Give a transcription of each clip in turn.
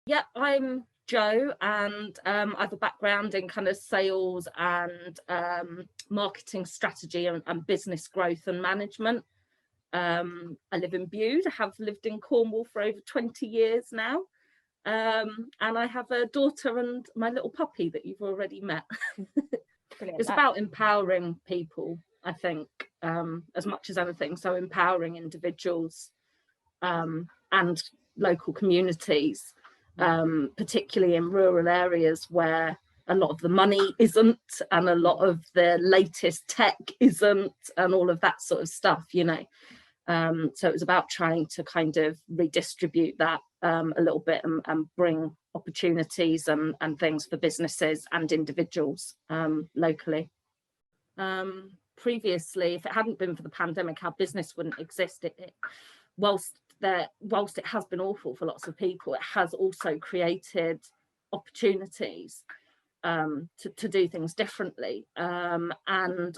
Yeah, I'm Jo, and I have a background in kind of sales and marketing strategy and business growth and management. I live in Bude. I have lived in Cornwall for over 20 years now. And I have a daughter and my little puppy that you've already met. It's about empowering people, I think, as much as anything. So empowering individuals and local communities, particularly in rural areas where a lot of the money isn't and a lot of the latest tech isn't and all of that sort of stuff, you know. So it was about trying to kind of redistribute that a little bit and bring opportunities and things for businesses and individuals locally. Previously, if it hadn't been for the pandemic, our business wouldn't exist. Whilst it has been awful for lots of people, it has also created opportunities to do things differently. And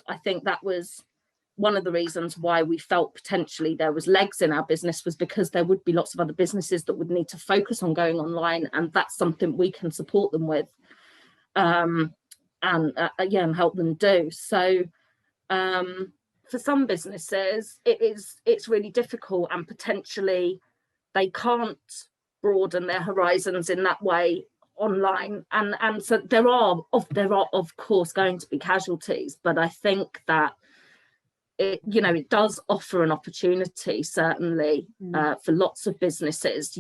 I think that was one of the reasons why we felt potentially there was legs in our business, was because there would be lots of other businesses that would need to focus on going online, and that's something we can support them with and help them do. So for some businesses it's really difficult, and potentially they can't broaden their horizons in that way online, and so there are of course going to be casualties, but I think that it does offer an opportunity, certainly, for lots of businesses.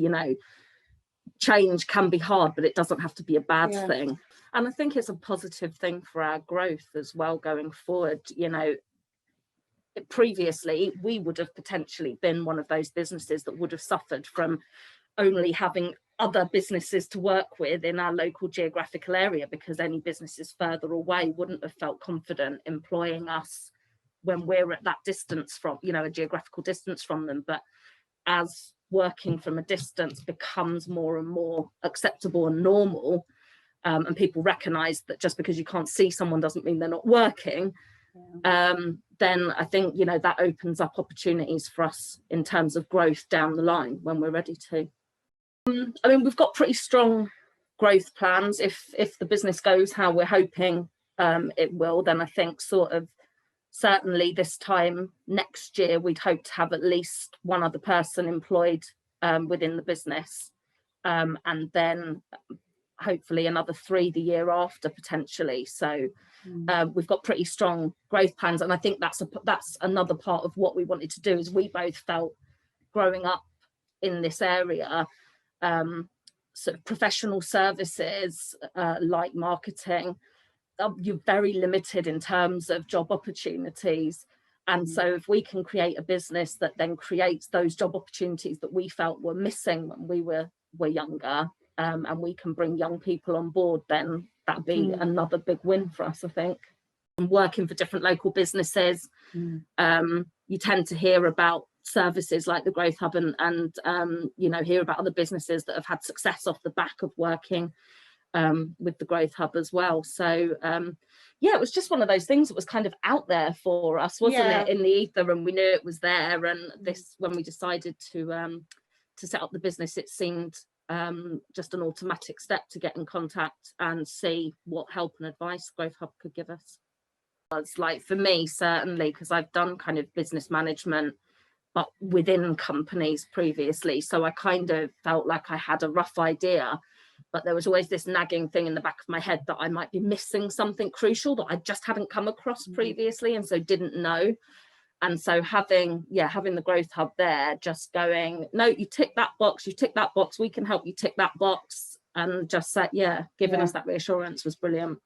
Change can be hard, but it doesn't have to be a bad thing. And I think it's a positive thing for our growth as well going forward. Previously we would have potentially been one of those businesses that would have suffered from only having other businesses to work with in our local geographical area, because any businesses further away wouldn't have felt confident employing us when we're at that distance from, a geographical distance from them. But as working from a distance becomes more and more acceptable and normal, and people recognise that just because you can't see someone doesn't mean they're not working, then I think, that opens up opportunities for us in terms of growth down the line when we're ready to. I mean, we've got pretty strong growth plans. If the business goes how we're hoping it will, then I think certainly this time next year, we'd hope to have at least one other person employed within the business, and then hopefully another 3 the year after, potentially. So we've got pretty strong growth plans, and I think that's another part of what we wanted to do, is we both felt growing up in this area, sort of professional services like marketing, you're very limited in terms of job opportunities. And so if we can create a business that then creates those job opportunities that we felt were missing when we were younger, and we can bring young people on board, then that'd be another big win for us, I think. And working for different local businesses, you tend to hear about services like the Growth Hub and hear about other businesses that have had success off the back of working with the Growth Hub as well. So it was just one of those things that was kind of out there for us, wasn't it, in the ether, and we knew it was there. And this, when we decided to set up the business, it seemed just an automatic step to get in contact and see what help and advice Growth Hub could give us. It's like, for me, certainly, because I've done kind of business management but within companies previously, so I kind of felt like I had a rough idea, but there was always this nagging thing in the back of my head that I might be missing something crucial that I just hadn't come across previously, and so didn't know. And so having the Growth Hub there, just going, no, you tick that box, we can help you tick that box, and just giving us that reassurance was brilliant.